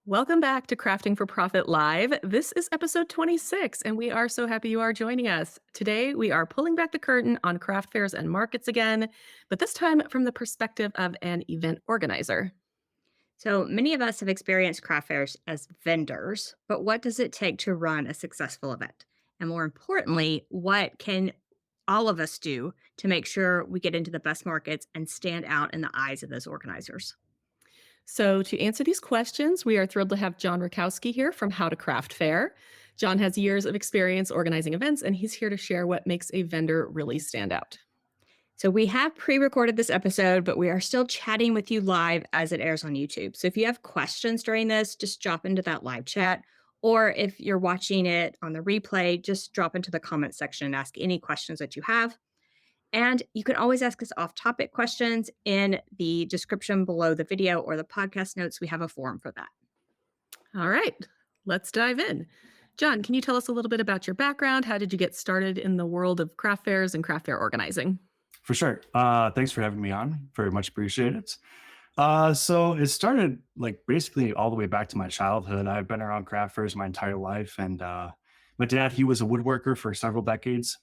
Welcome back to Crafting for Profit Live. This is episode 26, and we are so happy you are joining us. Today, we are pulling back the curtain on craft fairs and markets again, but this time from the perspective of an event organizer. So many of us have experienced craft fairs as vendors, but what does it take to run a successful event? And more importantly, what can all of us do to make sure we get into the best markets and stand out in the eyes of those organizers? So, to answer these questions, we are thrilled to have John Rackowski here from How to Craft Fair. John has years of experience organizing events, and he's here to share what makes a vendor really stand out. So we have pre-recorded this episode, but we are still chatting with you live as it airs on YouTube. So if you have questions during this, just drop into that live chat. Or if you're watching it on the replay, just drop into the comment section and ask any questions that you have. And you can always ask us off topic questions in the description below the video or the podcast notes. We have a forum for that. All right, let's dive in. John, can you tell us a little bit about your background? How did you get started in the world of craft fairs and craft fair organizing? For sure. Thanks for having me on. Very much appreciate it. So it started like basically all the way back to my childhood. I've been around craft fairs my entire life, and my dad, he was a woodworker for several decades,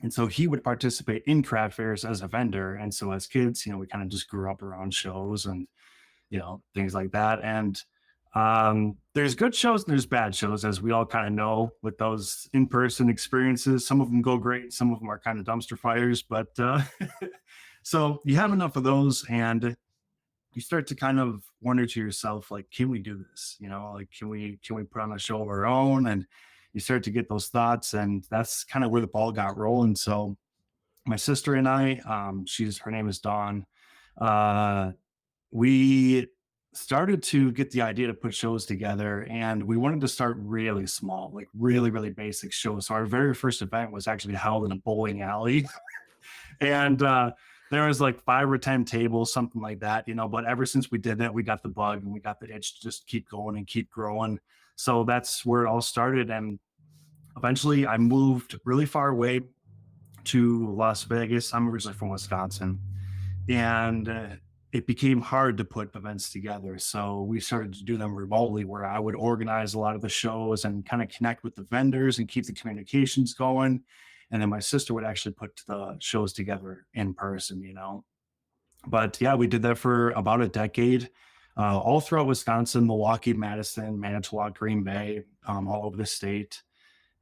and so he would participate in craft fairs as a vendor. And so as kids, we kind of just grew up around shows and things like that. And there's good shows and there's bad shows, as we all kind of know with those in-person experiences. Some of them go great, some of them are kind of dumpster fires, but so you have enough of those and you start to kind of wonder to yourself, like, can we do this? Like, can we put on a show of our own? And you start to get those thoughts, and that's kind of where the ball got rolling. So my sister and I, her name is Dawn. We started to get the idea to put shows together, and we wanted to start really small, like really, really basic shows. So our very first event was actually held in a bowling alley. And there was like 5 or 10 tables, something like that, but ever since we did that, we got the bug and we got the itch to just keep going and keep growing. So that's where it all started. And eventually I moved really far away to Las Vegas. I'm originally from Wisconsin, and it became hard to put events together. So we started to do them remotely, where I would organize a lot of the shows and kind of connect with the vendors and keep the communications going. And then my sister would actually put the shows together in person. But yeah, we did that for about a decade, all throughout Wisconsin, Milwaukee, Madison, Manitowoc, Green Bay, all over the state.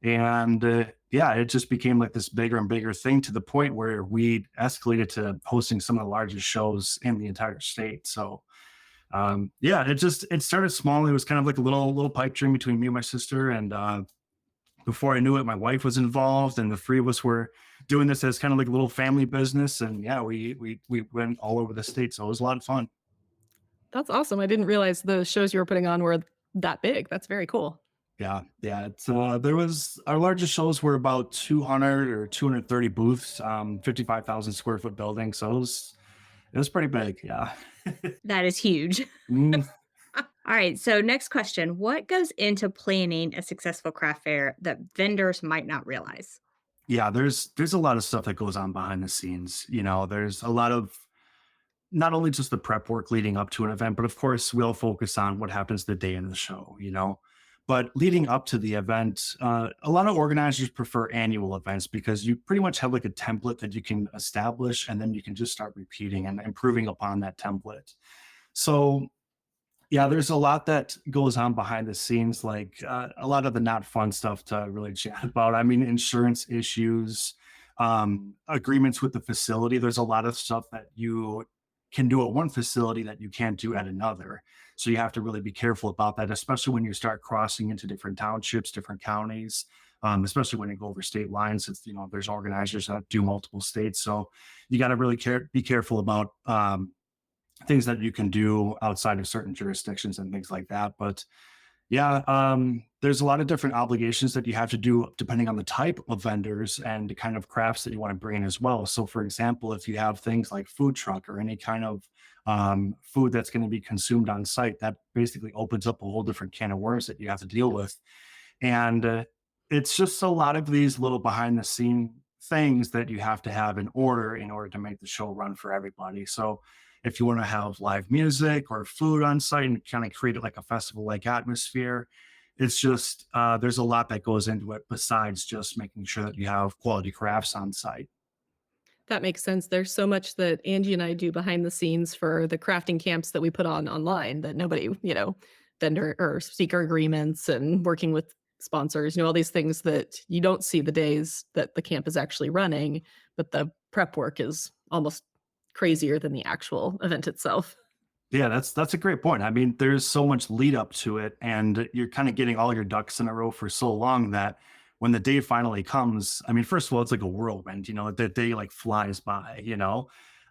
And yeah, it just became like this bigger and bigger thing, to the point where we escalated to hosting some of the largest shows in the entire state. So yeah, it started small. It was kind of like a little pipe dream between me and my sister. And before I knew it, my wife was involved, and the three of us were doing this as kind of like a little family business. And yeah, we went all over the state. So it was a lot of fun. That's awesome. I didn't realize the shows you were putting on were that big. That's very cool. Yeah, yeah. It's there was our largest shows were about 200 or 230 booths, 55,000 square foot building. So it was pretty big. Yeah. That is huge. Mm, All right. So, next question. What goes into planning a successful craft fair that vendors might not realize? yeah, there's a lot of stuff that goes on behind the scenes. There's a lot of not only just the prep work leading up to an event, but of course we'll focus on what happens the day in the show. But leading up to the event, a lot of organizers prefer annual events, because you pretty much have like a template that you can establish, and then you can just start repeating and improving upon that template. So yeah, there's a lot that goes on behind the scenes, like a lot of the not fun stuff to really chat about. I mean, insurance issues, agreements with the facility. There's a lot of stuff that you can do at one facility that you can't do at another. So you have to really be careful about that, especially when you start crossing into different townships, different counties, especially when you go over state lines. There's organizers that do multiple states. So you got to really be careful about things that you can do outside of certain jurisdictions and things like that. But yeah, there's a lot of different obligations that you have to do depending on the type of vendors and the kind of crafts that you want to bring in as well. So, for example, if you have things like food truck or any kind of food that's going to be consumed on site, that basically opens up a whole different can of worms that you have to deal with. And it's just a lot of these little behind the scene things that you have to have in order to make the show run for everybody. So if you want to have live music or food on site and kind of create it like a festival like atmosphere. It's just there's a lot that goes into it besides just making sure that you have quality crafts on site. That makes sense. There's so much that Angie and I do behind the scenes for the crafting camps that we put on online that nobody, vendor or speaker agreements and working with sponsors, all these things that you don't see the days that the camp is actually running, but the prep work is almost crazier than the actual event itself. Yeah, that's a great point. I mean, there's so much lead up to it, and you're kind of getting all your ducks in a row for so long that when the day finally comes, I mean, first of all, it's like a whirlwind, the day like flies by.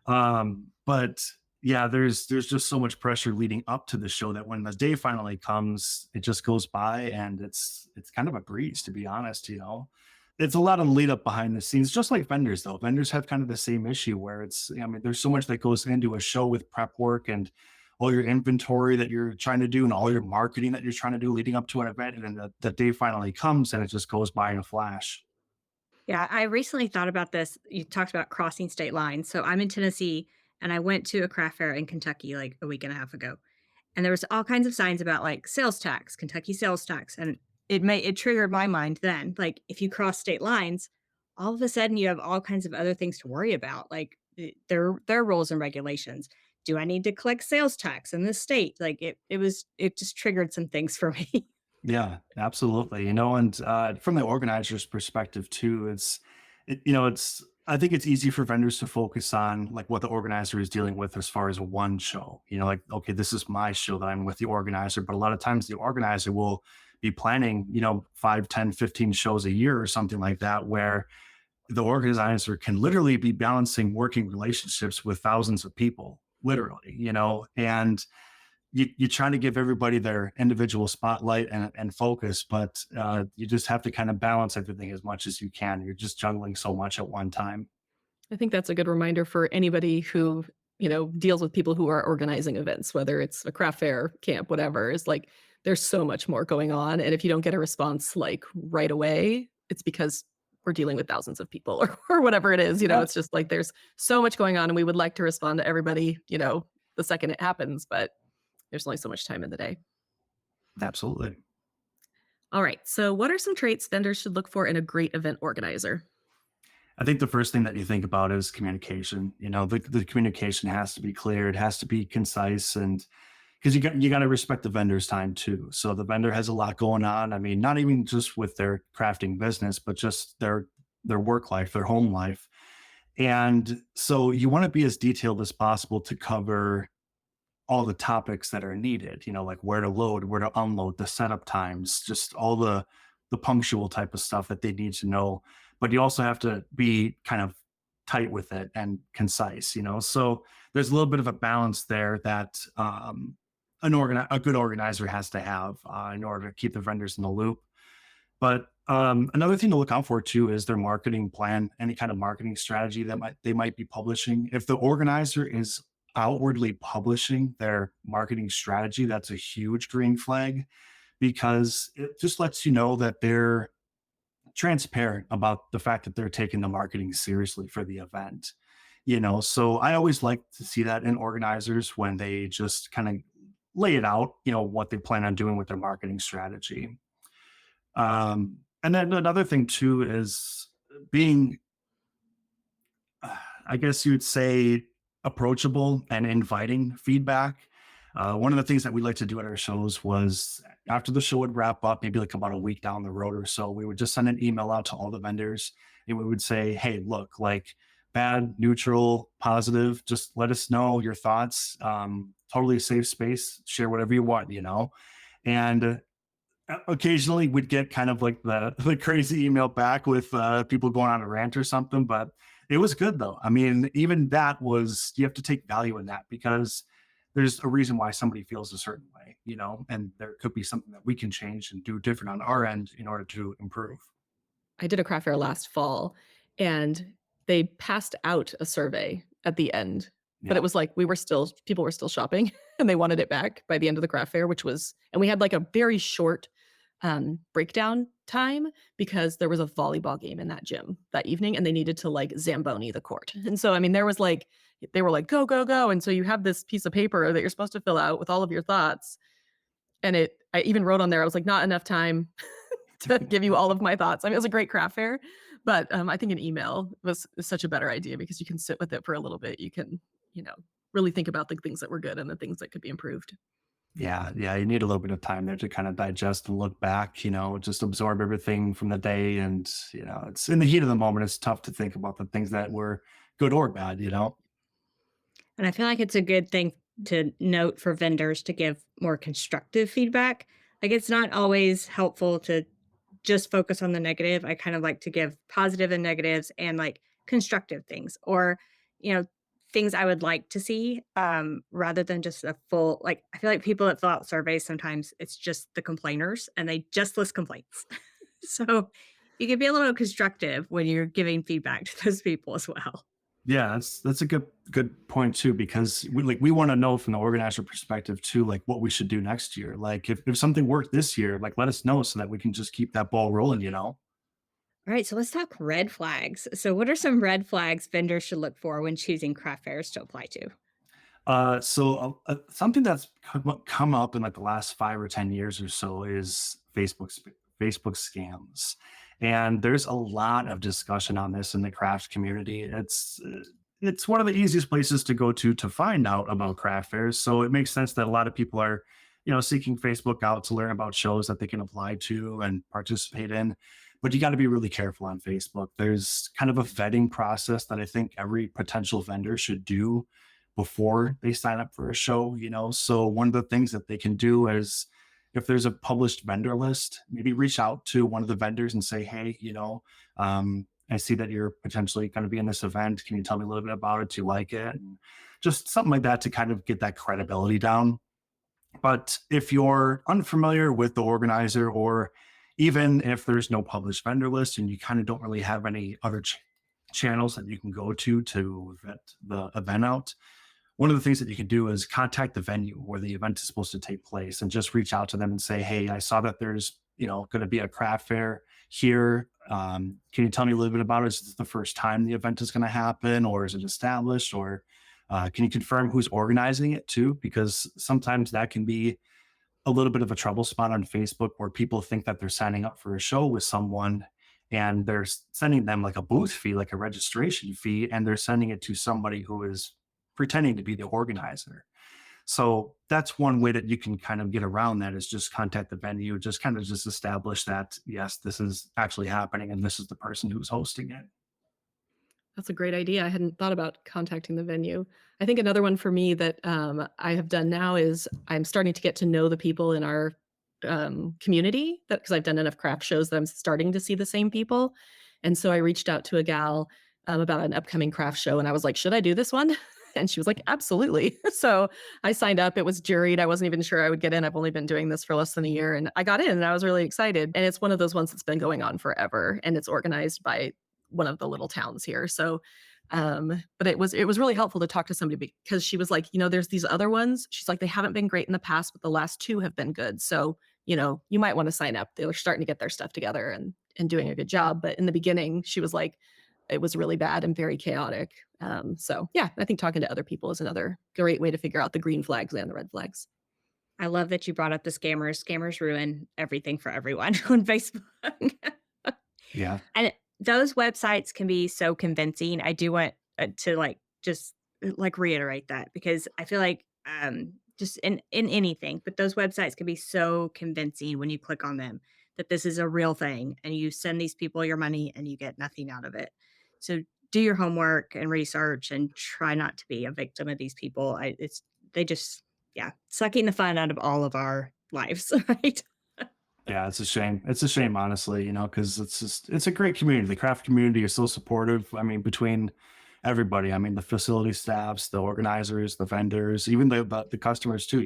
But yeah, there's just so much pressure leading up to the show that when the day finally comes, it just goes by and it's kind of a breeze, to be honest. It's a lot of lead up behind the scenes, just like vendors, though. Vendors have kind of the same issue where I mean, there's so much that goes into a show with prep work and all your inventory that you're trying to do and all your marketing that you're trying to do leading up to an event. And then the day finally comes and it just goes by in a flash. Yeah, I recently thought about this. You talked about crossing state lines. So I'm in Tennessee and I went to a craft fair in Kentucky like a week and a half ago. And there was all kinds of signs about like sales tax, Kentucky sales tax. And it triggered my mind then. Like if you cross state lines, all of a sudden you have all kinds of other things to worry about, like their rules and regulations. Do I need to collect sales tax in this state? Like it just triggered some things for me. Yeah, absolutely. And from the organizer's perspective too, it's I think it's easy for vendors to focus on like what the organizer is dealing with as far as one show. Like, okay, this is my show that I'm with the organizer, but a lot of times the organizer will be planning, 5, 10, 15 shows a year or something like that, where the organizer can literally be balancing working relationships with thousands of people, literally. And you try to give everybody their individual spotlight and focus, but you just have to kind of balance everything as much as you can. You're just juggling so much at one time. I think that's a good reminder for anybody who, deals with people who are organizing events, whether it's a craft fair, camp, whatever, is like there's so much more going on. And if you don't get a response like right away, it's because we're dealing with thousands of people or whatever it is. Yeah, It's just like there's so much going on and we would like to respond to everybody, the second it happens, but there's only so much time in the day. absolutely. All right. So, what are some traits vendors should look for in a great event organizer? I think the first thing that you think about is communication. The communication has to be clear. It has to be concise, and because you got to respect the vendor's time too. So the vendor has a lot going on. I mean, not even just with their crafting business, but just their work life, their home life. And so you want to be as detailed as possible to cover all the topics that are needed, like where to load, where to unload, the setup times, just all the punctual type of stuff that they need to know. But you also have to be kind of tight with it and concise. So there's a little bit of a balance there that a good organizer has to have in order to keep the vendors in the loop. But another thing to look out for too is their marketing plan, any kind of marketing strategy that they might be publishing. If the organizer is outwardly publishing their marketing strategy, that's a huge green flag because it just lets you know that they're transparent about the fact that they're taking the marketing seriously for the event. So I always like to see that in organizers when they just kind of lay it out, what they plan on doing with their marketing strategy. And then another thing too is being, I guess you'd say, approachable and inviting feedback. One of the things that we like to do at our shows was after the show would wrap up, maybe like about a week down the road or so, we would just send an email out to all the vendors and we would say, hey, look, like bad, neutral, positive, just let us know your thoughts. Totally safe space, share whatever you want. And occasionally we'd get kind of like the crazy email back with people going on a rant or something, but it was good though. I mean, even that was, you have to take value in that because there's a reason why somebody feels a certain way, and there could be something that we can change and do different on our end in order to improve. I did a craft fair last fall and they passed out a survey at the end, but Yeah. it was like people were still shopping and they wanted it back by the end of the craft fair, and we had like a very short breakdown time because there was a volleyball game in that gym that evening and they needed to like Zamboni the court. And so, I mean, there was like they were like, "Go, go, go." And so you have this piece of paper that you're supposed to fill out with all of your thoughts. And I even wrote on there, I was like, "Not enough time to give you all of my thoughts." I mean, it was a great craft fair, but, I think an email was is such a better idea because you can sit with it for a little bit. You can, you know, really think about the things that were good and the things that could be improved. Yeah, yeah, you need a little bit of time there to kind of digest and look back, just absorb everything from the day. And, it's in the heat of the moment, it's tough to think about the things that were good or bad. And I feel like it's a good thing to note for vendors to give more constructive feedback. Like it's not always helpful to just focus on the negative. I kind of like to give positive and negatives and like constructive things or, you know, things I would like to see rather than just a full, like, I feel like people that fill out surveys sometimes it's just the complainers and they just list complaints. So you can be a little constructive when you're giving feedback to those people as well. Yeah, that's a good point too, because we want to know from the organizer perspective too, like what we should do next year. Like if something worked this year, like let us know so that we can just keep that ball rolling. All right, so let's talk red flags. So, what are some red flags vendors should look for when choosing craft fairs to apply to? Something that's come up in like the last 5 or 10 years or so is Facebook scams, and there's a lot of discussion on this in the craft community. It's one of the easiest places to go to find out about craft fairs. So it makes sense that a lot of people are, seeking Facebook out to learn about shows that they can apply to and participate in. But you got to be really careful on Facebook. There's kind of a vetting process that I think every potential vendor should do before they sign up for a show. So one of the things that they can do is if there's a published vendor list, maybe reach out to one of the vendors and say, hey, I see that you're potentially going to be in this event. Can you tell me a little bit about it? Do you like it? And just something like that to kind of get that credibility down. But if you're unfamiliar with the organizer, or even if there's no published vendor list and you kind of don't really have any other channels that you can go to vet the event out, one of the things that you can do is contact the venue where the event is supposed to take place and just reach out to them and say, hey, I saw that there's, going to be a craft fair here. Can you tell me a little bit about it? Is this the first time the event is going to happen, or is it established? Or can you confirm who's organizing it too? Because sometimes that can be a little bit of a trouble spot on Facebook where people think that they're signing up for a show with someone and they're sending them like a booth fee, like a registration fee, and they're sending it to somebody who is pretending to be the organizer. So that's one way that you can kind of get around that, is just contact the venue, just kind of just establish that, yes, this is actually happening and this is the person who's hosting it. That's a great idea. I hadn't thought about contacting the venue. I think another one for me that I have done now is I'm starting to get to know the people in our community, that because I've done enough craft shows that I'm starting to see the same people. And so I reached out to a gal about an upcoming craft show, and I was like, "Should I do this one?" And she was like, "Absolutely." So I signed up. It was juried. I wasn't even sure I would get in. I've only been doing this for less than a year, and I got in, and I was really excited. And it's one of those ones that's been going on forever, and it's organized by one of the little towns here. So, but it was really helpful to talk to somebody because she was like, there's these other ones. She's like, they haven't been great in the past, but the last two have been good. So, you might want to sign up. They were starting to get their stuff together and doing a good job. But in the beginning, she was like, it was really bad and very chaotic. So yeah, I think talking to other people is another great way to figure out the green flags and the red flags. I love that you brought up the scammers. Scammers ruin everything for everyone on Facebook. Yeah. And those websites can be so convincing. I do want to like just like reiterate that because I feel like just in anything, but those websites can be so convincing when you click on them that this is a real thing and you send these people your money and you get nothing out of it. So do your homework and research and try not to be a victim of these people. It's they just yeah, sucking the fun out of all of our lives, right? Yeah, it's a shame. It's a shame, honestly, because it's a great community. The craft community is so supportive. I mean, between everybody, I mean, the facility staffs, the organizers, the vendors, even the customers too.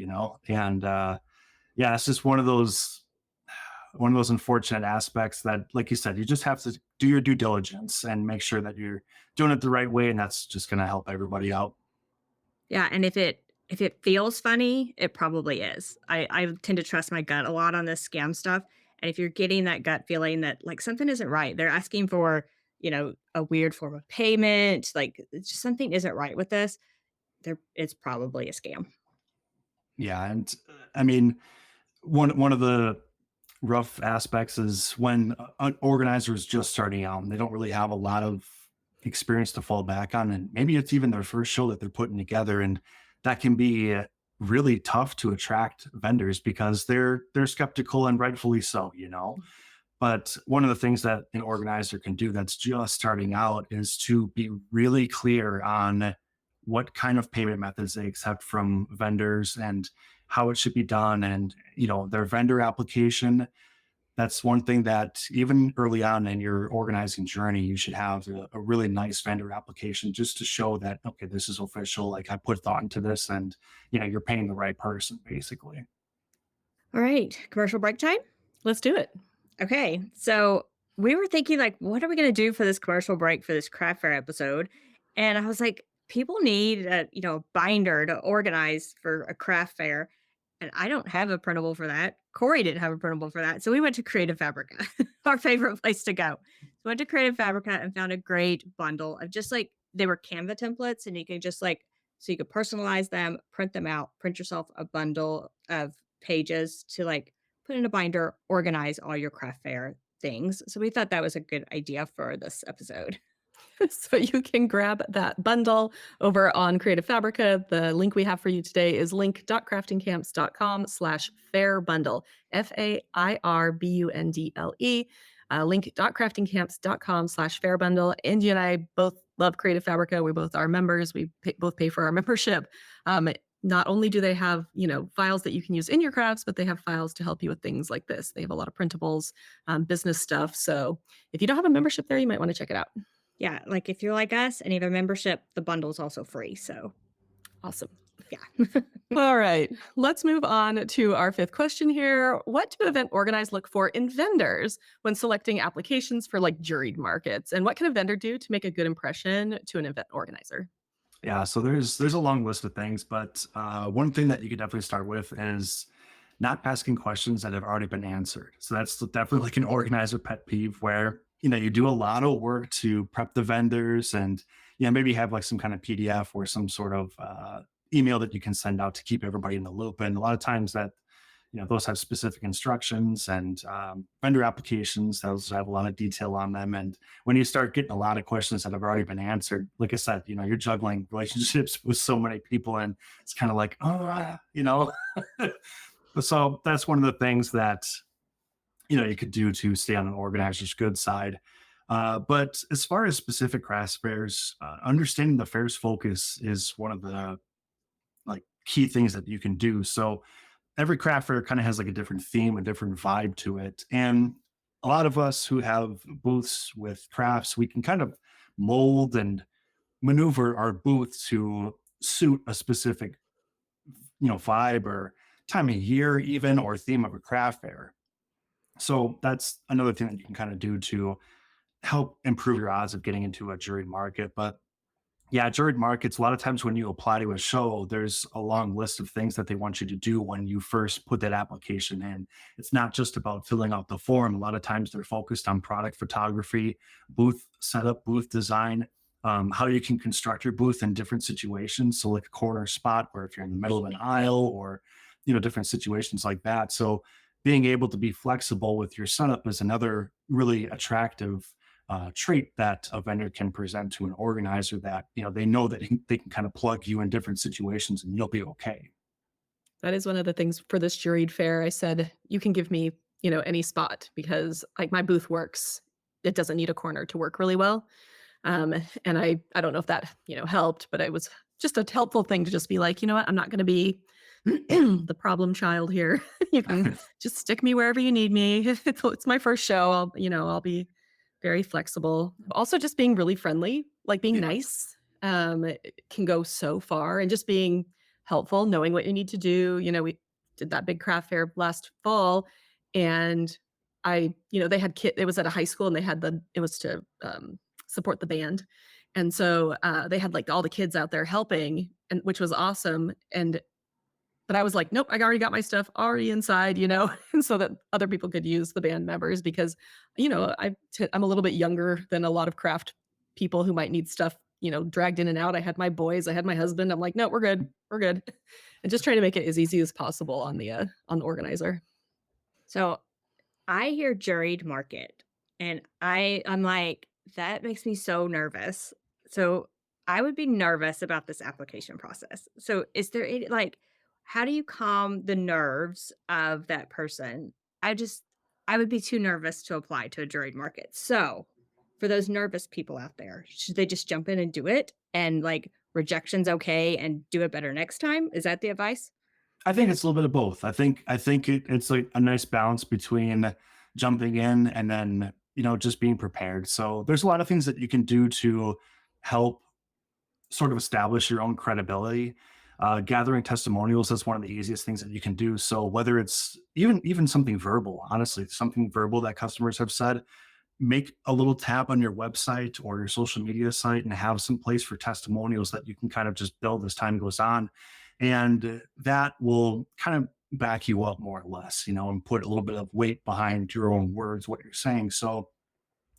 And yeah, it's just one of those unfortunate aspects that, like you said, you just have to do your due diligence and make sure that you're doing it the right way, and that's just going to help everybody out. Yeah, and if it feels funny, it probably is. I tend to trust my gut a lot on this scam stuff, and if you're getting that gut feeling that, like, something isn't right, they're asking for, a weird form of payment, like it's just something isn't right with this, it's probably a scam. Yeah, and I mean, one of the rough aspects is when an organizer is just starting out and they don't really have a lot of experience to fall back on, and maybe it's even their first show that they're putting together, and that can be really tough to attract vendors because they're skeptical, and rightfully so, you know. But one of the things that an organizer can do that's just starting out is to be really clear on what kind of payment methods they accept from vendors and how it should be done, and their vendor application. That's one thing that even early on in your organizing journey, you should have a really nice vendor application just to show that, okay, this is official. Like I put thought into this, and you're paying the right person basically. All right, commercial break time. Let's do it. Okay, so we were thinking, like, what are we going to do for this commercial break for this craft fair episode? And I was like, people need a binder to organize for a craft fair, and I don't have a printable for that. Corey didn't have a printable for that, so we went to Creative Fabrica, our favorite place to go. So went to Creative Fabrica and found a great bundle of just like they were Canva templates, and you can just like so you could personalize them, print them out, print yourself a bundle of pages to like put in a binder, organize all your craft fair things. So we thought that was a good idea for this episode. So you can grab that bundle over on Creative Fabrica. The link we have for you today is link.craftingcamps.com/fair bundle. FAIRBUNDLE. Link.craftingcamps.com/fair bundle. Angie and I both love Creative Fabrica. We both are members. Both pay for our membership. Not only do they have, files that you can use in your crafts, but they have files to help you with things like this. They have a lot of printables, business stuff. So if you don't have a membership there, you might want to check it out. Yeah, like if you're like us and you have a membership, the bundle's also free. So Awesome. yeah. All right, let's move on to our fifth question here. What do event organizers look for in vendors when selecting applications for like juried markets? And what can a vendor do to make a good impression to an event organizer? Yeah, so there's a long list of things, but one thing that you could definitely start with is not asking questions that have already been answered. So that's definitely like an organizer pet peeve where you do a lot of work to prep the vendors, and maybe have like some kind of PDF or some sort of email that you can send out to keep everybody in the loop. And a lot of times that those have specific instructions, and vendor applications, those have a lot of detail on them. And when you start getting a lot of questions that have already been answered, like I said, you're juggling relationships with so many people, and it's kind of like, so that's one of the things that, you could do to stay on an organizer's good side. But as far as specific craft fairs, understanding the fair's focus is one of the like key things that you can do. So every craft fair kind of has like a different theme, a different vibe to it. And a lot of us who have booths with crafts, we can kind of mold and maneuver our booth to suit a specific, vibe or time of year, even, or theme of a craft fair. So that's another thing that you can kind of do to help improve your odds of getting into a juried market. But yeah, juried markets, a lot of times when you apply to a show, there's a long list of things that they want you to do when you first put that application in. It's not just about filling out the form. A lot of times they're focused on product photography, booth setup, booth design, how you can construct your booth in different situations. So like a corner spot, or if you're in the middle of an aisle, or, different situations like that. So being able to be flexible with your setup is another really attractive trait that a vendor can present to an organizer, that they know that they can kind of plug you in different situations and you'll be okay. That is one of the things for this juried fair. I said, you can give me, any spot because like my booth works. It doesn't need a corner to work really well. And I don't know if that, helped, but it was just a helpful thing to just be like, you know what, I'm not going to be the problem child here. You can just stick me wherever you need me. It's my first show. I'll be very flexible. Also just being really friendly, like being Yeah. nice, it can go so far, and just being helpful, knowing what you need to do. We did that big craft fair last fall, and they had it was at a high school, and they had it was to support the band. And so they had like all the kids out there helping, and which was awesome. And But I was like, "Nope, I already got my stuff already inside," and so that other people could use the band members because, I'm a little bit younger than a lot of craft people who might need stuff, dragged in and out. I had my boys, I had my husband. I'm like, "No, we're good. We're good." And just trying to make it as easy as possible on the organizer. So I hear juried market and I'm like, that makes me so nervous. So I would be nervous about this application process. So is there any like how do you calm the nerves of that person? I just I would be too nervous to apply to a juried market. So for those nervous people out there, should they just jump in and do it and like rejection's okay and do it better next time? Is that the advice? I think it's a little bit of both. It's like a nice balance between jumping in and then, just being prepared. So there's a lot of things that you can do to help sort of establish your own credibility. Gathering testimonials is one of the easiest things that you can do. So whether it's even something verbal, honestly, something verbal that customers have said, make a little tab on your website or your social media site and have some place for testimonials that you can kind of just build as time goes on. And that will kind of back you up more or less, and put a little bit of weight behind your own words, what you're saying. So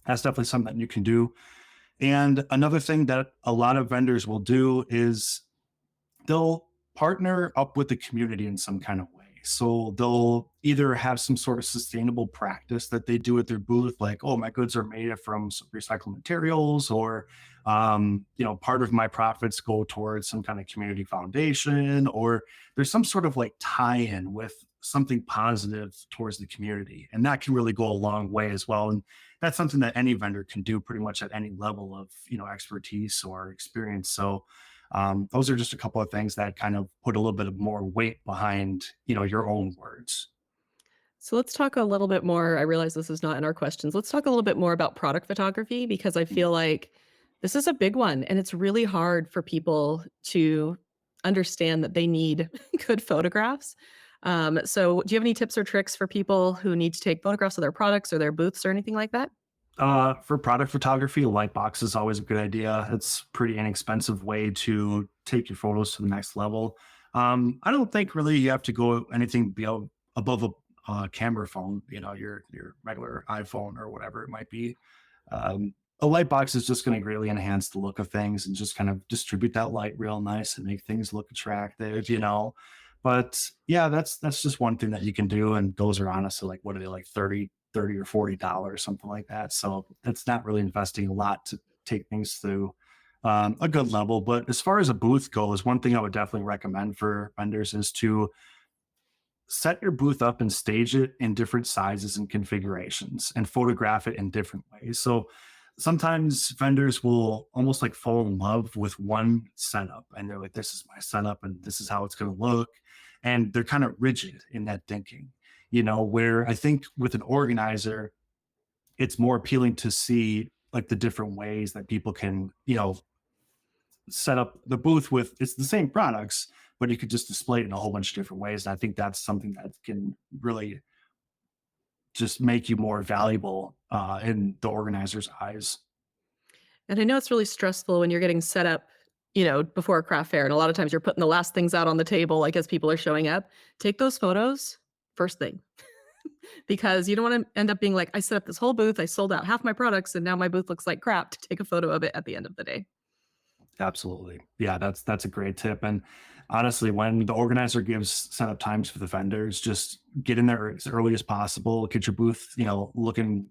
that's definitely something that you can do. And another thing that a lot of vendors will do is they'll partner up with the community in some kind of way. So they'll either have some sort of sustainable practice that they do at their booth, like, oh, my goods are made from recycled materials, or, part of my profits go towards some kind of community foundation, or there's some sort of like tie in with something positive towards the community. And that can really go a long way as well. And that's something that any vendor can do pretty much at any level of, expertise or experience. So, those are just a couple of things that kind of put a little bit of more weight behind, your own words. So let's talk a little bit more. I realize this is not in our questions. Let's talk a little bit more about product photography because I feel like this is a big one and it's really hard for people to understand that they need good photographs. So, do you have any tips or tricks for people who need to take photographs of their products or their booths or anything like that? For product photography, a light box is always a good idea. It's pretty inexpensive way to take your photos to the next level. I don't think really you have to go anything above a camera phone, your regular iPhone or whatever it might be. A light box is just going to greatly enhance the look of things and just kind of distribute that light real nice and make things look attractive. But yeah, that's just one thing that you can do. And those are honestly like, what are they, like 30 or $40, something like that. So it's not really investing a lot to take things through a good level. But as far as a booth goes, one thing I would definitely recommend for vendors is to set your booth up and stage it in different sizes and configurations and photograph it in different ways. So sometimes vendors will almost like fall in love with one setup and they're like, this is my setup and this is how it's going to look. And they're kind of rigid in that thinking, where I think with an organizer, it's more appealing to see like the different ways that people can, set up the booth with it's the same products, but you could just display it in a whole bunch of different ways. And I think that's something that can really just make you more valuable in the organizer's eyes. And I know it's really stressful when you're getting set up, before a craft fair. And a lot of times you're putting the last things out on the table, like as people are showing up. Take those photos first thing because you don't want to end up being like, I set up this whole booth, I sold out half my products, and now my booth looks like crap to take a photo of it at the end of the day. Absolutely. Yeah, that's a great tip. And honestly, when the organizer gives setup times for the vendors, just get in there as early as possible, get your booth, looking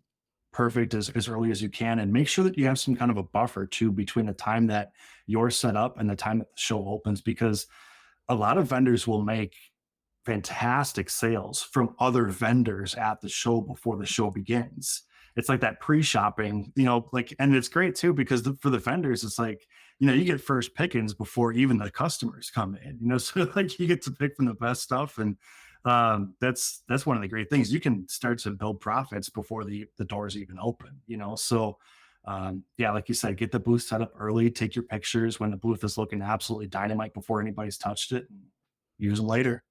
perfect as early as you can, and make sure that you have some kind of a buffer too between the time that you're set up and the time that the show opens, because a lot of vendors will make fantastic sales from other vendors at the show before the show begins. It's like that pre-shopping, like, and it's great too because for the vendors, it's like, you get first pickings before even the customers come in, so like you get to pick from the best stuff. And that's one of the great things. You can start to build profits before the doors even open, So yeah, like you said, get the booth set up early, take your pictures when the booth is looking absolutely dynamite before anybody's touched it, and use them later.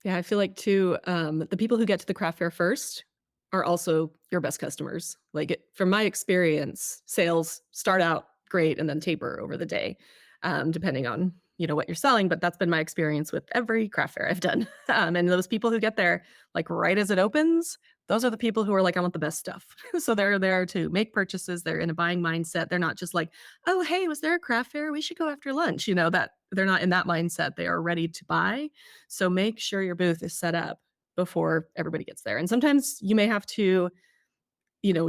Yeah, I feel like too, the people who get to the craft fair first are also your best customers. Like from my experience, sales start out great and then taper over the day, depending on what you're selling, but that's been my experience with every craft fair I've done. And those people who get there, like right as it opens, those are the people who are like, I want the best stuff. So they're there to make purchases. They're in a buying mindset. They're not just like, oh, hey, was there a craft fair? We should go after lunch. That they're not in that mindset. They are ready to buy. So make sure your booth is set up before everybody gets there. And sometimes you may have to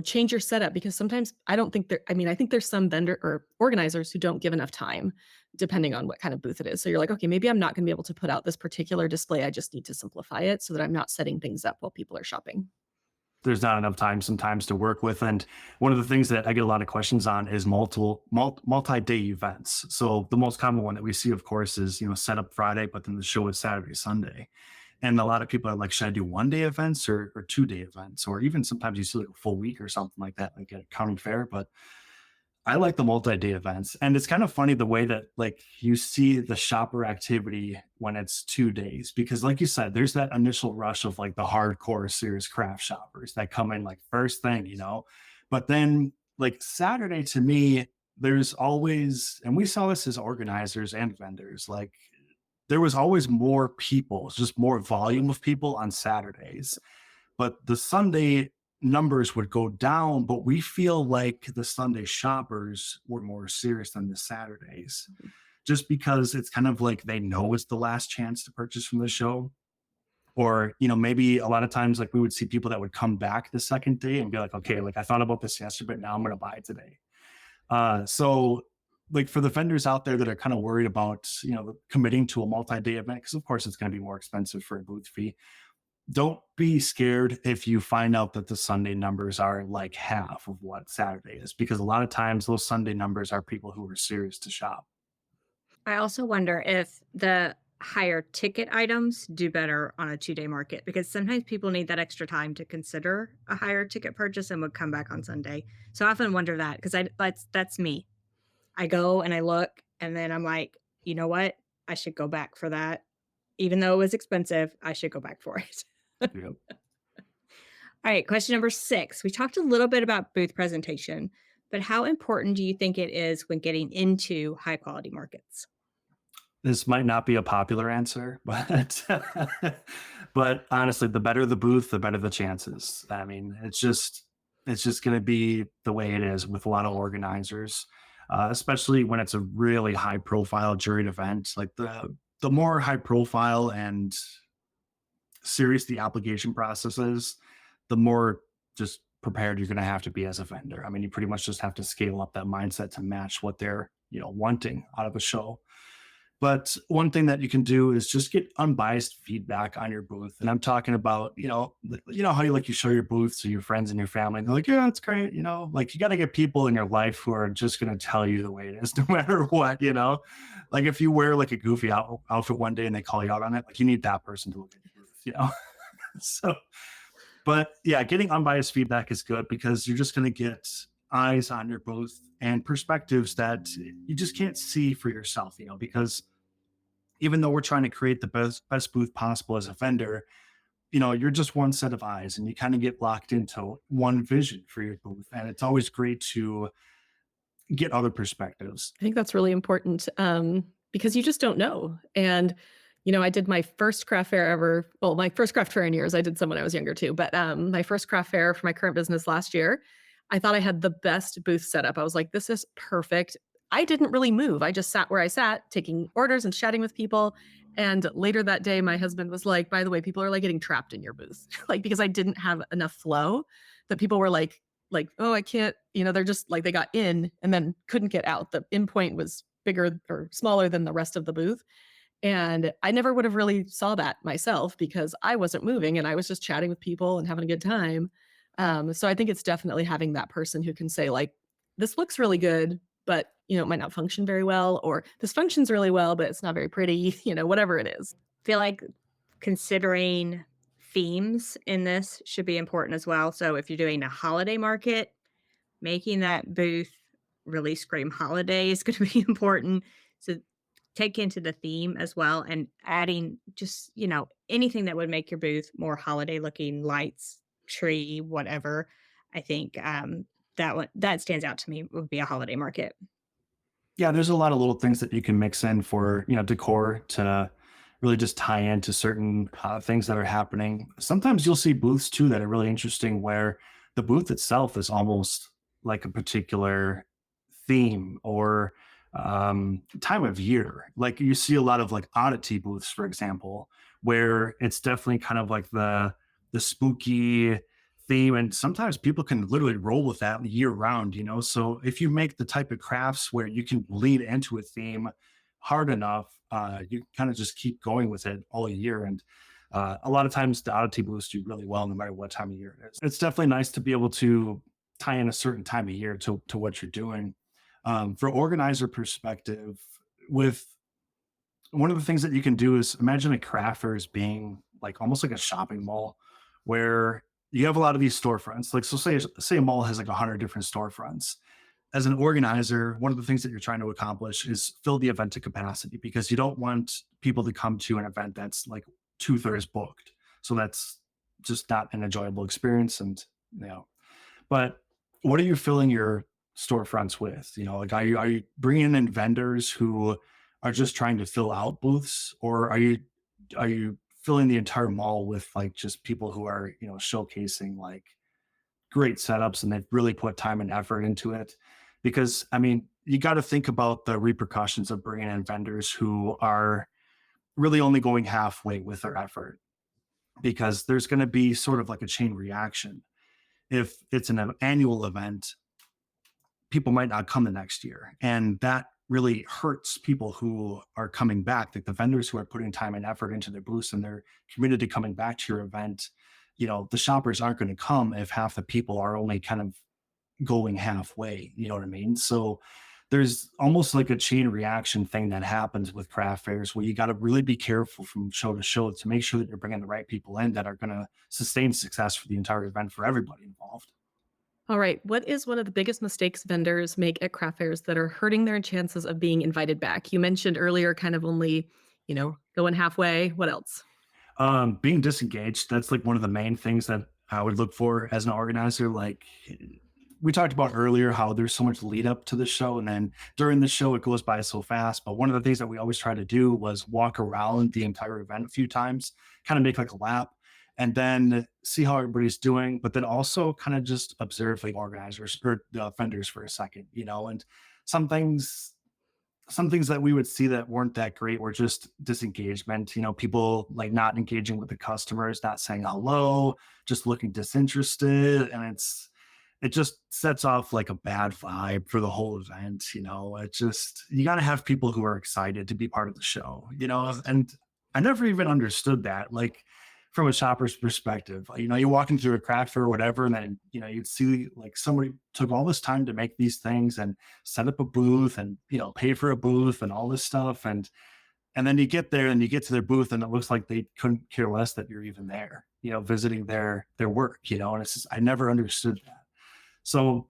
change your setup because sometimes I don't think there I mean, I think there's some vendor or organizers who don't give enough time depending on what kind of booth it is. So you're like, "Okay, maybe I'm not gonna be able to put out this particular display. I just need to simplify it so that I'm not setting things up while people are shopping." There's not enough time sometimes to work with. And one of the things that I get a lot of questions on is multi-day events. So the most common one that we see, of course, is set up Friday, but then the show is Saturday, Sunday. And a lot of people are like, should I do 1 day events or 2 day events? Or even sometimes you see like a full week or something like that, like at a county fair. But I like the multi-day events. And it's kind of funny the way that like you see the shopper activity when it's 2 days, because like you said, there's that initial rush of like the hardcore serious craft shoppers that come in like first thing. But then like Saturday to me, there's always, and we saw this as organizers and vendors, like there was always more people, just more volume of people on Saturdays. But the Sunday numbers would go down, but we feel like the Sunday shoppers were more serious than the Saturdays, just because it's kind of like they know it's the last chance to purchase from the show. Or, maybe a lot of times, like we would see people that would come back the second day and be like, okay, like I thought about this yesterday, but now I'm going to buy it today. So like for the vendors out there that are kind of worried about, committing to a multi-day event, because of course it's going to be more expensive for a booth fee. Don't be scared if you find out that the Sunday numbers are like half of what Saturday is, because a lot of times those Sunday numbers are people who are serious to shop. I also wonder if the higher ticket items do better on a 2-day market because sometimes people need that extra time to consider a higher ticket purchase and would come back on Sunday. So I often wonder that because I that's me. I go and I look and then I'm like, you know what? I should go back for that. Even though it was expensive, I should go back for it. Yep. All right, question number 6. We talked a little bit about booth presentation, but how important do you think it is when getting into high quality markets? This might not be a popular answer, but but honestly, the better the booth, the better the chances. I mean, it's just going to be the way it is with a lot of organizers, especially when it's a really high profile juried event. Like the more high profile and serious the application process is, the more just prepared you're going to have to be as a vendor. I mean, you pretty much just have to scale up that mindset to match what they're wanting out of a show. But one thing that you can do is just get unbiased feedback on your booth. And I'm talking about, how you show your booth to your friends and your family. And they're like, yeah, it's great. Like you got to get people in your life who are just going to tell you the way it is, no matter what. Like if you wear like a goofy outfit one day and they call you out on it, like you need that person to look at your booth. So, but yeah, getting unbiased feedback is good because you're just going to get eyes on your booth and perspectives that you just can't see for yourself, because even though we're trying to create the best booth possible as a vendor, you're just one set of eyes and you kind of get locked into one vision for your booth. And it's always great to get other perspectives. I think that's really important, because you just don't know. And, I did my first craft fair ever. Well, my first craft fair in years. I did some when I was younger too. But my first craft fair for my current business last year, I thought I had the best booth setup. I was like, this is perfect. I didn't really move. I just sat where I sat, taking orders and chatting with people. And later that day, my husband was like, by the way, people are like getting trapped in your booth. Like, because I didn't have enough flow that people were like, oh, I can't, they're just like they got in and then couldn't get out. The in point was bigger or smaller than the rest of the booth. And I never would have really saw that myself because I wasn't moving and I was just chatting with people and having a good time. So I think it's definitely having that person who can say like, this looks really good, but it might not function very well, or this functions really well, but it's not very pretty, whatever it is. Feel like considering themes in this should be important as well. So if you're doing a holiday market, making that booth really scream holiday is going to be important. So take into the theme as well and adding just, anything that would make your booth more holiday looking, lights, tree, whatever. I think that stands out to me would be a holiday market. Yeah, there's a lot of little things that you can mix in for, decor to really just tie into certain things that are happening. Sometimes you'll see booths too that are really interesting where the booth itself is almost like a particular theme or time of year. Like you see a lot of like oddity booths, for example, where it's definitely kind of like the spooky theme, and sometimes people can literally roll with that year round, so if you make the type of crafts where you can lead into a theme hard enough, you kind of just keep going with it all year. And a lot of times the oddity boosts do really well no matter what time of year it is. It's definitely nice to be able to tie in a certain time of year to what you're doing. For organizer perspective, with one of the things that you can do is imagine a craft fair as being like almost like a shopping mall where you have a lot of these storefronts. Like, so say a mall has like 100 different storefronts. As an organizer, one of the things that you're trying to accomplish is fill the event to capacity because you don't want people to come to an event that's like two-thirds booked. So that's just not an enjoyable experience. And, you know, but what are you filling your storefronts with? Like, are you bringing in vendors who are just trying to fill out booths, or are you filling the entire mall with like just people who are showcasing like great setups and they've really put time and effort into it? Because I mean, you got to think about the repercussions of bringing in vendors who are really only going halfway with their effort, because there's going to be sort of like a chain reaction. If it's an annual event, people might not come the next year. And that really hurts people who are coming back, like the vendors who are putting time and effort into their booths and they're committed to coming back to your event. The shoppers aren't going to come if half the people are only kind of going halfway. You know what I mean? So there's almost like a chain reaction thing that happens with craft fairs where you got to really be careful from show to show to make sure that you're bringing the right people in that are going to sustain success for the entire event for everybody involved. All right. What is one of the biggest mistakes vendors make at craft fairs that are hurting their chances of being invited back? You mentioned earlier kind of only, going halfway. What else? Being disengaged, that's like one of the main things that I would look for as an organizer. Like we talked about earlier, how there's so much lead up to the show, and then during the show it goes by so fast. But one of the things that we always try to do was walk around the entire event a few times, kind of make like a lap, and then see how everybody's doing. But then also kind of just observe like organizers or vendors for a second, and some things some things that we would see that weren't that great were just disengagement, people like not engaging with the customers, not saying hello, just looking disinterested. And it just sets off like a bad vibe for the whole event. You got to have people who are excited to be part of the show, and I never even understood that. Like, from a shopper's perspective, you're walking through a craft fair or whatever, and then, you'd see like somebody took all this time to make these things and set up a booth and, pay for a booth and all this stuff. And then you get there and you get to their booth and it looks like they couldn't care less that you're even there, visiting their work, and it's just, I never understood that. So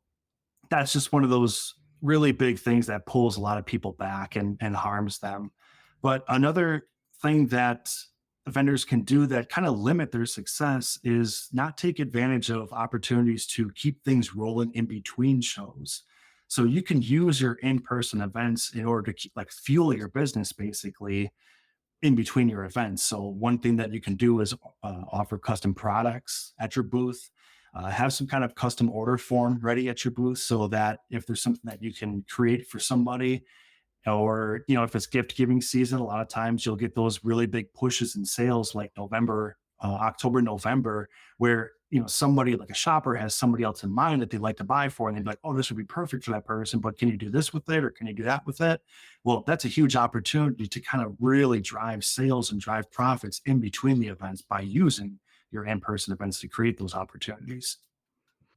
that's just one of those really big things that pulls a lot of people back and harms them. But another thing that vendors can do that kind of limit their success is not take advantage of opportunities to keep things rolling in between shows. So you can use your in-person events in order to keep like fuel your business basically in between your events. So one thing that you can do is offer custom products at your booth. Have some kind of custom order form ready at your booth so that if there's something that you can create for somebody, or if it's gift giving season, a lot of times you'll get those really big pushes in sales like November, October, November, where somebody like a shopper has somebody else in mind that they'd like to buy for, and they'd be like, oh, this would be perfect for that person, but can you do this with it, or can you do that with it? Well, that's a huge opportunity to kind of really drive sales and drive profits in between the events by using your in-person events to create those opportunities.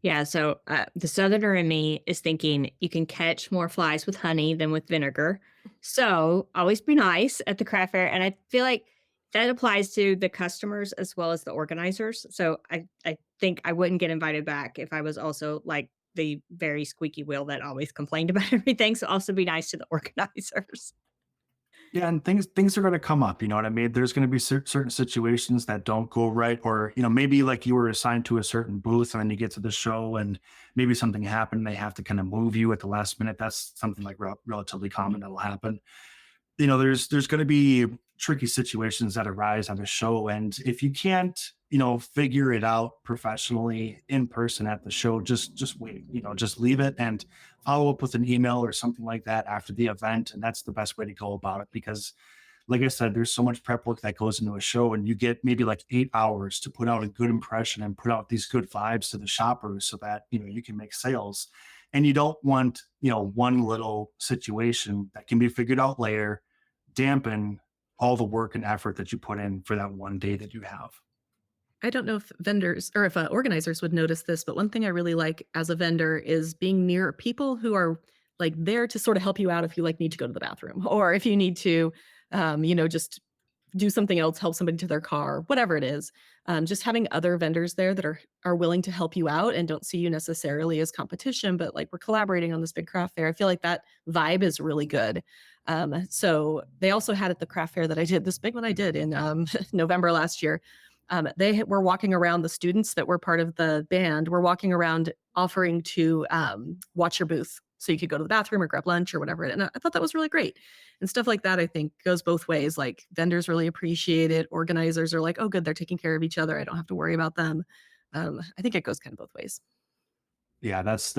Yeah, so the southerner in me is thinking you can catch more flies with honey than with vinegar. So always be nice at the craft fair. And I feel like that applies to the customers as well as the organizers. So I think I wouldn't get invited back if I was also like the very squeaky wheel that always complained about everything. So also be nice to the organizers. Yeah, and things are going to come up. You know what I mean? There's going to be certain situations that don't go right, or maybe like you were assigned to a certain booth, and then you get to the show, and maybe something happened. They have to kind of move you at the last minute. That's something like relatively common that will happen. There's going to be tricky situations that arise on a show, and if you can't figure it out professionally in person at the show, just wait. Just leave it and follow up with an email or something like that after the event, and that's the best way to go about it. Because like I said, there's so much prep work that goes into a show, and you get maybe like 8 hours to put out a good impression and put out these good vibes to the shoppers so that you can make sales. And you don't want one little situation that can be figured out later dampen all the work and effort that you put in for that one day that you have. I don't know if vendors or if organizers would notice this, but one thing I really like as a vendor is being near people who are like there to sort of help you out if you like need to go to the bathroom or if you need to, just do something else, help somebody to their car, whatever it is. Just having other vendors there that are willing to help you out and don't see you necessarily as competition, but like we're collaborating on this big craft fair. I feel like that vibe is really good. So they also had at the craft fair that I did, this big one I did in November last year. Were walking around, the students that were part of the band were walking around offering to watch your booth. So you could go to the bathroom or grab lunch or whatever. And I thought that was really great. And stuff like that, I think, goes both ways. Like vendors really appreciate it. Organizers are like, oh, good, they're taking care of each other. I don't have to worry about them. I think it goes kind of both ways. Yeah, that's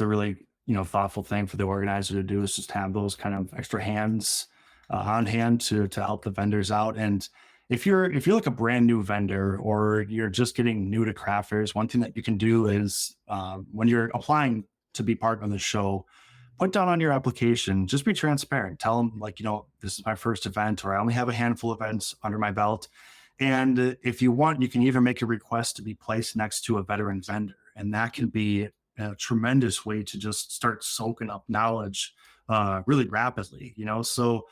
a really thoughtful thing for the organizer to do, is just have those kind of extra hands on hand to help the vendors out. And if you're like a brand new vendor, or you're just getting new to craft fairs, one thing that you can do is, when you're applying to be part of the show, put down on your application, just be transparent. Tell them, like, this is my first event, or I only have a handful of events under my belt. And if you want, you can even make a request to be placed next to a veteran vendor. And that can be a tremendous way to just start soaking up knowledge really rapidly. So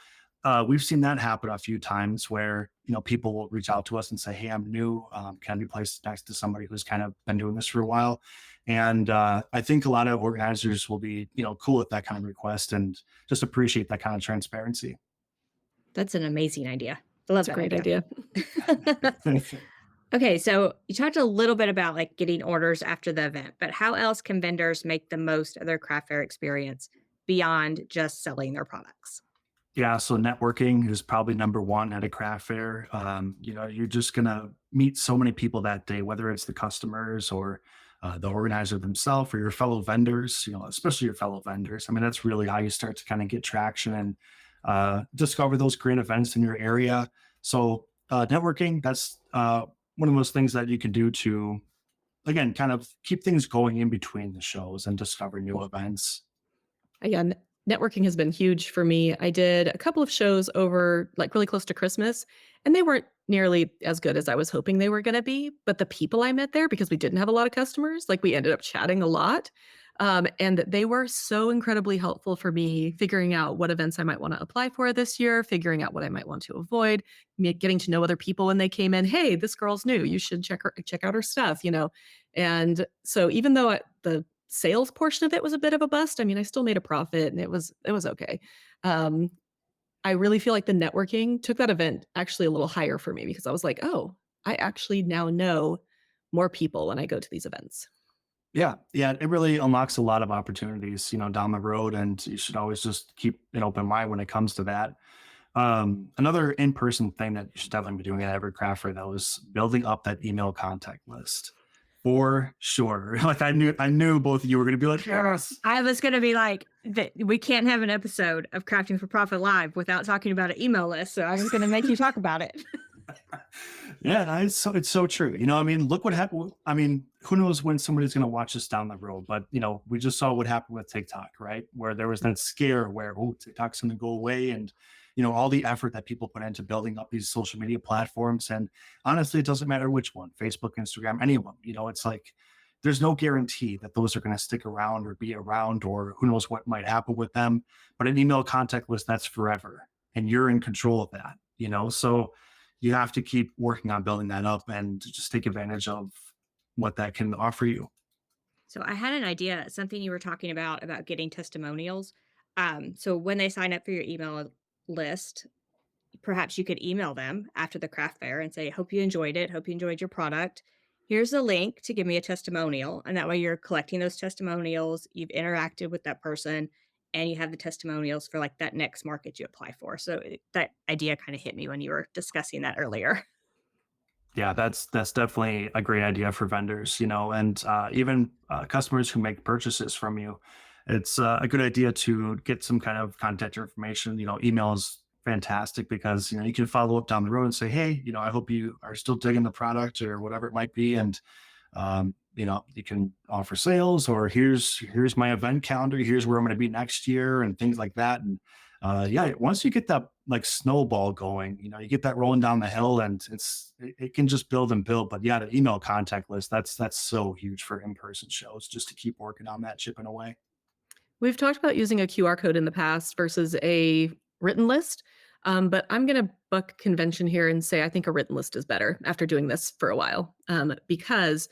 we've seen that happen a few times where people will reach out to us and say, "Hey, I'm new. Can I be placed next to somebody who's kind of been doing this for a while?" And I think a lot of organizers will be cool with that kind of request and just appreciate that kind of transparency. That's an amazing idea. I love It's a that great idea. idea. Okay, so you talked a little bit about like getting orders after the event, but how else can vendors make the most of their craft fair experience beyond just selling their products? Yeah, so networking is probably number one at a craft fair. You're just gonna meet so many people that day, whether it's the customers or the organizer themselves or your fellow vendors. Especially your fellow vendors. I mean, that's really how you start to kind of get traction and discover those great events in your area. So networking, that's one of those things that you can do to, again, kind of keep things going in between the shows and discover new events. Again, networking has been huge for me. I did a couple of shows over like really close to Christmas, and they weren't nearly as good as I was hoping they were going to be. But the people I met there, because we didn't have a lot of customers, like we ended up chatting a lot. And they were so incredibly helpful for me figuring out what events I might want to apply for this year, figuring out what I might want to avoid, getting to know other people when they came in. Hey, this girl's new. You should check out her stuff. And so even though the sales portion of it was a bit of a bust. I mean, I still made a profit and it was okay. Um, I really feel like the networking took that event actually a little higher for me because I was like, "Oh, I actually now know more people when I go to these events." Yeah, yeah, it really unlocks a lot of opportunities, down the road, and you should always just keep an open mind when it comes to that. Another in-person thing that you should definitely be doing at every craft fair, though, is building up that email contact list for sure. Like I knew both of you were going to be like, yes. I was going to be like, we can't have an episode of Crafting for Profit Live without talking about an email list. So I was going to make you talk about it. Yeah, no, it's so true. I mean, look what happened. I mean, who knows when somebody's going to watch us down the road? But we just saw what happened with TikTok, right? Where there was that scare where, oh, TikTok's going to go away, and all the effort that people put into building up these social media platforms. And honestly, it doesn't matter which one, Facebook, Instagram, anyone. It's like there's no guarantee that those are going to stick around or be around, or who knows what might happen with them. But an email contact list, that's forever, and you're in control of that. So you have to keep working on building that up and just take advantage of what that can offer you. So I had an idea, something you were talking about getting testimonials. So when they sign up for your email list, perhaps you could email them after the craft fair and say, hope you enjoyed it. Hope you enjoyed your product. Here's a link to give me a testimonial. And that way you're collecting those testimonials. You've interacted with that person and you have the testimonials for like that next market you apply for. So that idea kind of hit me when you were discussing that earlier. Yeah, that's definitely a great idea for vendors, and even customers who make purchases from you. It's a good idea to get some kind of contact information. Email is fantastic because you can follow up down the road and say, hey, I hope you are still digging the product or whatever it might be, and you can offer sales, or here's my event calendar, here's where I'm going to be next year, and things like that. And yeah, once you get that like snowball going, you get that rolling down the hill, and it can just build and build. But yeah, the email contact list, that's so huge for in-person shows, just to keep working on that, chipping away. We've talked about using a QR code in the past versus a written list, but I'm going to buck convention here and say I think a written list is better after doing this for a while, because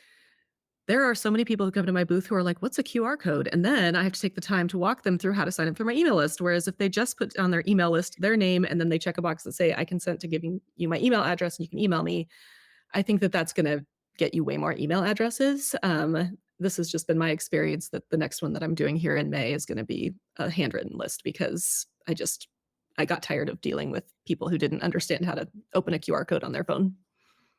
there are so many people who come to my booth who are like, "What's a QR code?" And then I have to take the time to walk them through how to sign up for my email list. Whereas if they just put on their email list their name and then they check a box that say, "I consent to giving you my email address and you can email me," I think that that's going to get you way more email addresses. This has just been my experience that the next one that I'm doing here in May is going to be a handwritten list because I got tired of dealing with people who didn't understand how to open a QR code on their phone.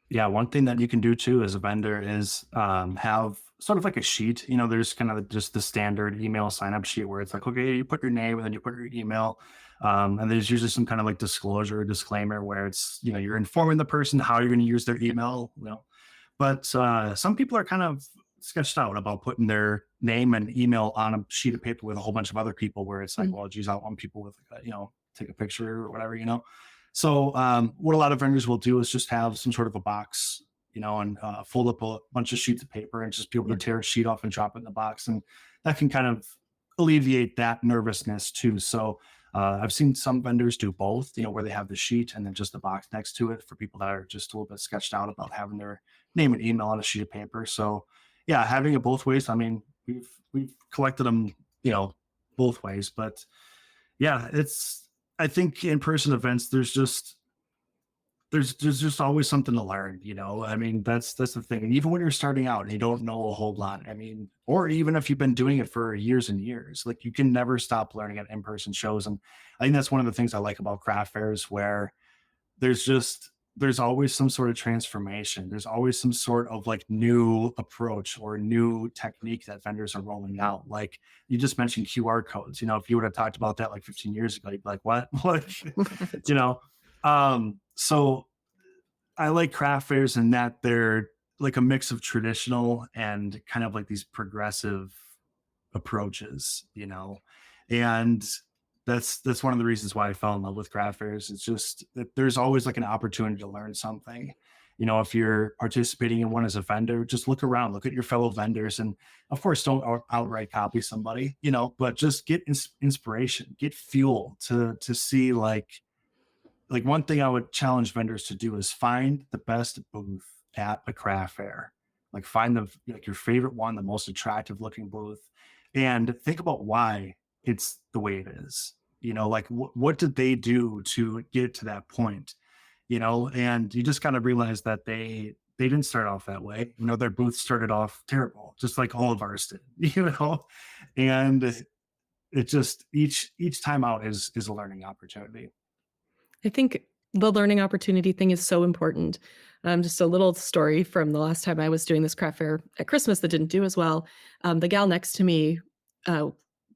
Yeah, one thing that you can do too as a vendor is have sort of like a sheet. There's kind of just the standard email sign up sheet where it's like, okay, you put your name and then you put your email. And there's usually some kind of like disclosure or disclaimer where it's, you're informing the person how you're going to use their email. But some people are kind of sketched out about putting their name and email on a sheet of paper with a whole bunch of other people where it's like, Mm. well, geez, I want people with, take a picture or whatever. So what a lot of vendors will do is just have some sort of a box, and fold up a bunch of sheets of paper and just be able to Yeah. tear a sheet off and drop it in the box. And that can kind of alleviate that nervousness too. So I've seen some vendors do both, where they have the sheet and then just the box next to it for people that are just a little bit sketched out about having their name and email on a sheet of paper. So yeah, having it both ways. I mean, we've collected them, both ways, but yeah, I think in-person events, there's just always something to learn. I mean, that's the thing. And even when you're starting out and you don't know a whole lot, I mean, or even if you've been doing it for years and years, like you can never stop learning at in-person shows. And I think that's one of the things I like about craft fairs, where there's always some sort of transformation. There's always some sort of like new approach or new technique that vendors are rolling out. Like you just mentioned QR codes. If you would have talked about that like 15 years ago, you'd be like, what? What? you know? So I like craft fairs in that they're like a mix of traditional and kind of like these progressive approaches. And that's one of the reasons why I fell in love with craft fairs. It's just that there's always like an opportunity to learn something. If you're participating in one as a vendor, just look around, look at your fellow vendors, and of course, don't outright copy somebody, but just get inspiration, get fuel to see like one thing I would challenge vendors to do is find the best booth at a craft fair. Like find your favorite one, the most attractive looking booth, and think about why it's the way it is. Like what did they do to get to that point? And you just kind of realize that they didn't start off that way. Their booth started off terrible, just like all of ours did. And it just each time out is a learning opportunity. I think the learning opportunity thing is so important. Just a little story from the last time I was doing this craft fair at Christmas that didn't do as well. The gal next to me uh,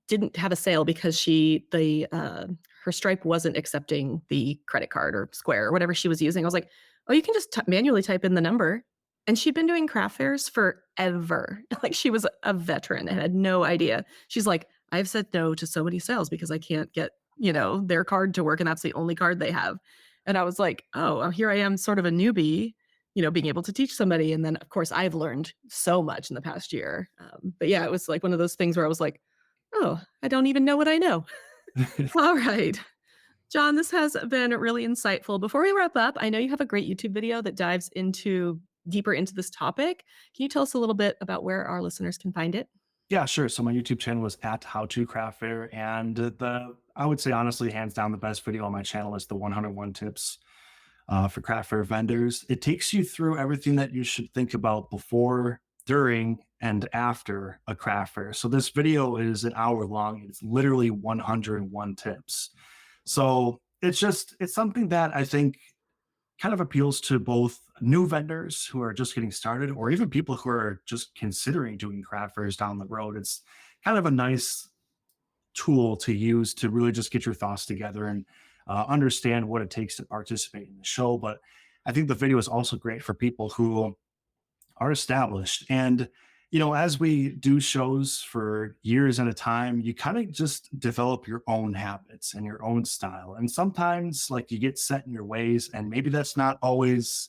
didn't have a sale because her Stripe wasn't accepting the credit card or Square or whatever she was using. I was like, "Oh, you can just manually type in the number." And she'd been doing craft fairs forever. Like she was a veteran and had no idea. She's like, "I've said no to so many sales because I can't get their card to work, and that's the only card they have." And I was like, "Oh, here I am, sort of a newbie, being able to teach somebody." And then, of course, I've learned so much in the past year. But yeah, it was like one of those things where I was like, "Oh, I don't even know what I know." All right. John, this has been really insightful. Before we wrap up, I know you have a great YouTube video that dives deeper into this topic. Can you tell us a little bit about where our listeners can find it? Yeah, sure. So my YouTube channel is at How to Craft Fair, and I would say honestly, hands down, the best video on my channel is the 101 tips for craft fair vendors. It takes you through everything that you should think about before, during, and after a craft fair. So this video is an hour long. It's literally 101 tips. So it's something that I think kind of appeals to both new vendors who are just getting started or even people who are just considering doing craft fairs down the road. It's kind of a nice tool to use to really just get your thoughts together and understand what it takes to participate in the show. But I think the video is also great for people who are established. And, as we do shows for years at a time, you kind of just develop your own habits and your own style. And sometimes, like, you get set in your ways, and maybe that's not always,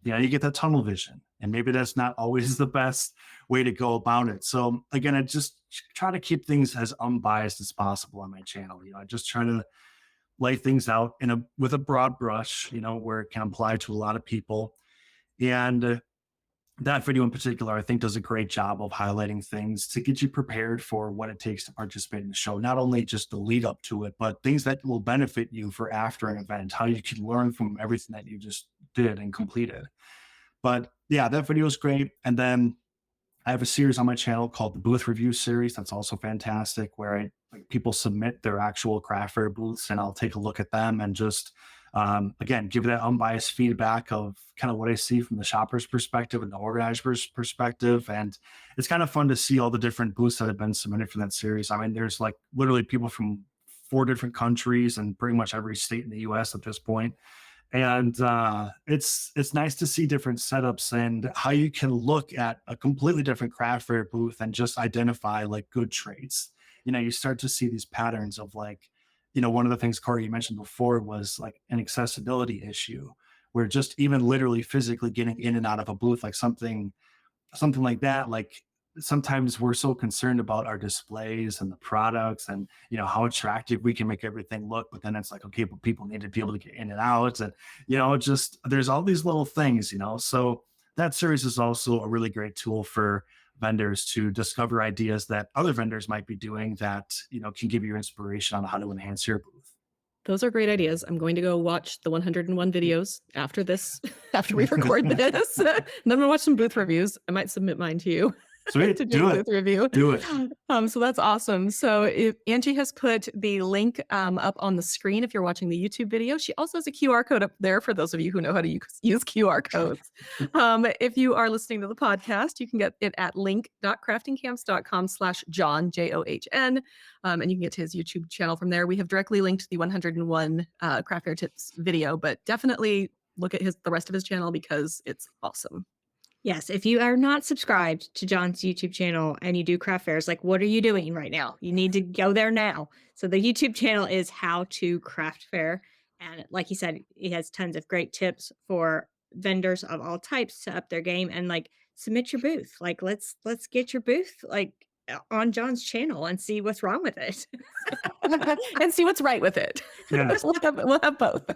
you get that tunnel vision, and maybe that's not always the best way to go about it. So, again, I just try to keep things as unbiased as possible on my channel. I just try to lay things out with a broad brush, where it can apply to a lot of people. And that video in particular, I think, does a great job of highlighting things to get you prepared for what it takes to participate in the show. Not only just the lead up to it, but things that will benefit you for after an event, how you can learn from everything that you just did and completed. But yeah, that video is great. And then I have a series on my channel called the Booth Review Series. That's also fantastic, where people submit their actual craft fair booths, and I'll take a look at them and just again give that unbiased feedback of kind of what I see from the shopper's perspective and the organizer's perspective. And it's kind of fun to see all the different booths that have been submitted for that series. I mean, there's like literally people from 4 different countries and pretty much every state in the U.S. at this point. And it's nice to see different setups and how you can look at a completely different craft fair booth and just identify like good traits. You start to see these patterns of like, one of the things, Corey, you mentioned before was like an accessibility issue, where just even literally physically getting in and out of a booth, like something like that. Like, sometimes we're so concerned about our displays and the products and how attractive we can make everything look, but then it's like, okay, but people need to be able to get in and out. And just there's all these little things. So that series is also a really great tool for vendors to discover ideas that other vendors might be doing that can give you inspiration on how to enhance your booth. Those are great ideas. I'm going to go watch the 101 videos after this, after we record this. And then I'm going to watch some booth reviews. I might submit mine to you. Sweet, To do do it. booth review. Do it. So that's awesome. So Angie has put the link up on the screen if you're watching the YouTube video. She also has a QR code up there for those of you who know how to use QR codes. If you are listening to the podcast, you can get it at link.craftingcamps.com/John, John. And you can get to his YouTube channel from there. We have directly linked the 101 craft fair tips video, but definitely look at the rest of his channel because it's awesome. Yes, if you are not subscribed to John's YouTube channel and you do craft fairs, like, what are you doing right now? You need to go there now. So the YouTube channel is How to Craft Fair. And like he said, he has tons of great tips for vendors of all types to up their game and like submit your booth. Like, let's get your booth like on John's channel and see what's wrong with it. And see what's right with it. Yes. We'll have both.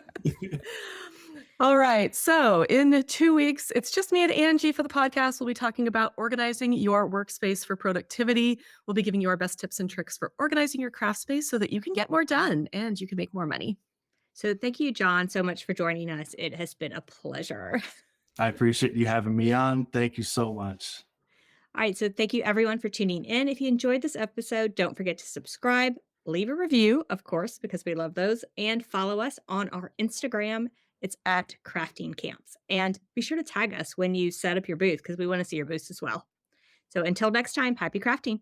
All right. So in 2 weeks, it's just me and Angie for the podcast. We'll be talking about organizing your workspace for productivity. We'll be giving you our best tips and tricks for organizing your craft space so that you can get more done and you can make more money. So thank you, John, so much for joining us. It has been a pleasure. I appreciate you having me on. Thank you so much. All right. So thank you, everyone, for tuning in. If you enjoyed this episode, don't forget to subscribe, leave a review, of course, because we love those, and follow us on our Instagram. It's at Crafting Camps. And be sure to tag us when you set up your booth because we want to see your booths as well. So until next time, happy crafting.